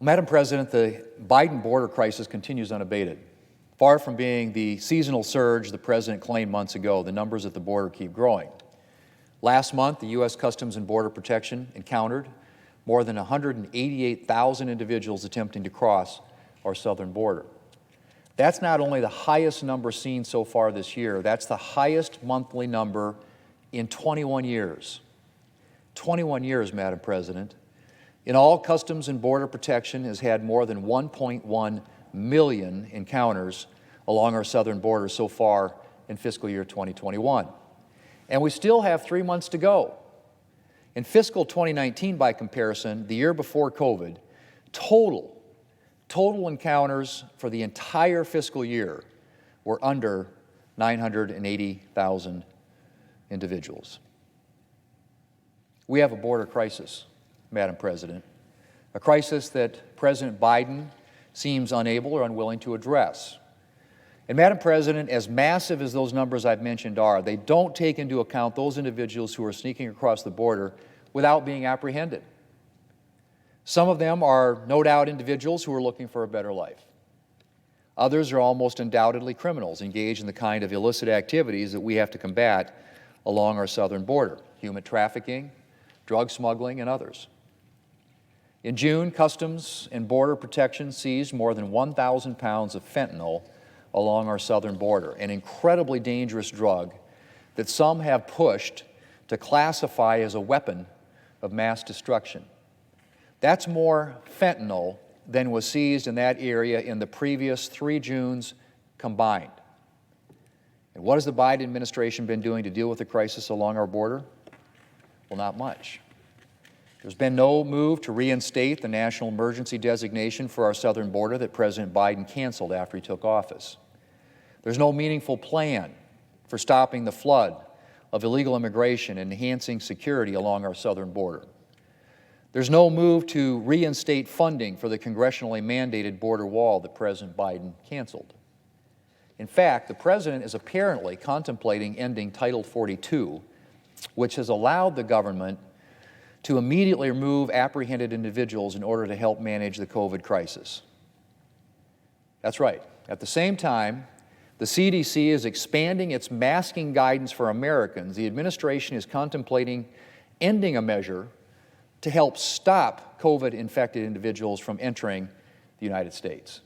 Madam President, the Biden border crisis continues unabated. Far from being the seasonal surge the President claimed months ago, the numbers at the border keep growing. Last month, the U.S. Customs and Border Protection encountered more than 188,000 individuals attempting to cross our southern border. That's not only the highest number seen so far this year, that's the highest monthly number in 21 years. 21 years, Madam President. In all, Customs and Border Protection has had more than 1.1 million encounters along our southern border so far in fiscal year 2021. And we still have 3 months to go. In fiscal 2019, by comparison, the year before COVID, total encounters for the entire fiscal year were under 980,000 individuals. We have a border crisis, Madam President, a crisis that President Biden seems unable or unwilling to address. And Madam President, as massive as those numbers I've mentioned are, they don't take into account those individuals who are sneaking across the border without being apprehended. Some of them are no doubt individuals who are looking for a better life. Others are almost undoubtedly criminals engaged in the kind of illicit activities that we have to combat along our southern border: human trafficking, drug smuggling, and others. In June, Customs and Border Protection seized more than 1,000 pounds of fentanyl along our southern border, an incredibly dangerous drug that some have pushed to classify as a weapon of mass destruction. That's more fentanyl than was seized in that area in the previous 3 Junes combined. And what has the Biden administration been doing to deal with the crisis along our border? Well, not much. There's been no move to reinstate the national emergency designation for our southern border that President Biden canceled after he took office. There's no meaningful plan for stopping the flood of illegal immigration and enhancing security along our southern border. There's no move to reinstate funding for the congressionally mandated border wall that President Biden canceled. In fact, the President is apparently contemplating ending Title 42, which has allowed the government to immediately remove apprehended individuals in order to help manage the COVID crisis. That's right. At the same time, the CDC is expanding its masking guidance for Americans. The administration is contemplating ending a measure to help stop COVID-infected individuals from entering the United States.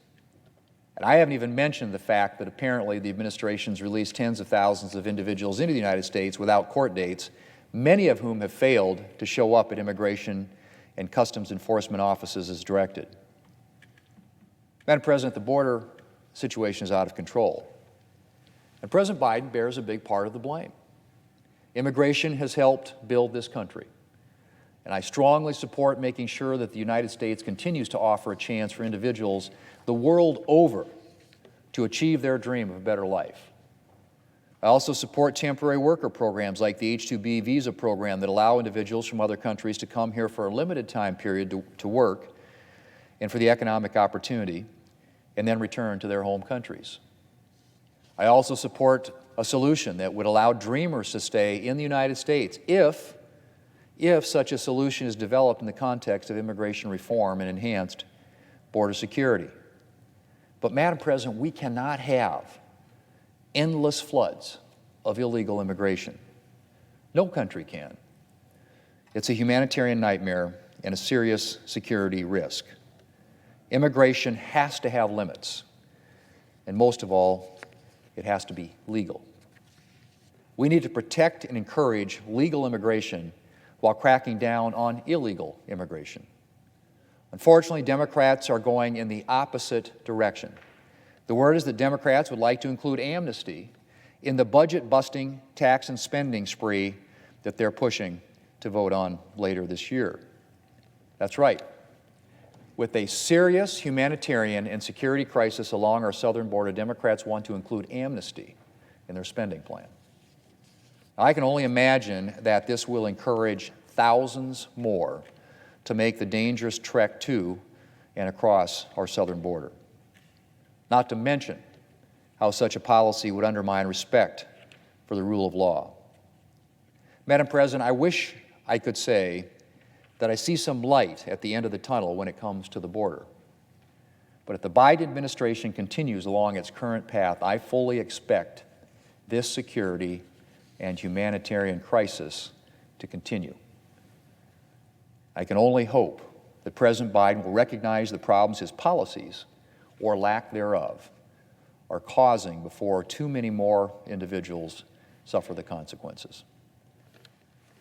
And I haven't even mentioned the fact that apparently the administration's released tens of thousands of individuals into the United States without court dates, many of whom have failed to show up at immigration and customs enforcement offices as directed. Madam President, the border situation is out of control. And President Biden bears a big part of the blame. Immigration has helped build this country. And I strongly support making sure that the United States continues to offer a chance for individuals the world over to achieve their dream of a better life. I also support temporary worker programs like the H-2B visa program that allow individuals from other countries to come here for a limited time period to work and for the economic opportunity and then return to their home countries. I also support a solution that would allow dreamers to stay in the United States if such a solution is developed in the context of immigration reform and enhanced border security. But, Madam President, we cannot have endless floods of illegal immigration. No country can. It's a humanitarian nightmare and a serious security risk. Immigration has to have limits, and most of all, it has to be legal. We need to protect and encourage legal immigration while cracking down on illegal immigration. Unfortunately, Democrats are going in the opposite direction. The word is that Democrats would like to include amnesty in the budget-busting tax and spending spree that they're pushing to vote on later this year. That's right. With a serious humanitarian and security crisis along our southern border, Democrats want to include amnesty in their spending plan. I can only imagine that this will encourage thousands more to make the dangerous trek to and across our southern border. Not to mention how such a policy would undermine respect for the rule of law. Madam President, I wish I could say that I see some light at the end of the tunnel when it comes to the border. But if the Biden administration continues along its current path, I fully expect this security and humanitarian crisis to continue. I can only hope that President Biden will recognize the problems his policies, or lack thereof, are causing before too many more individuals suffer the consequences.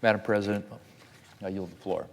Madam President, I yield the floor.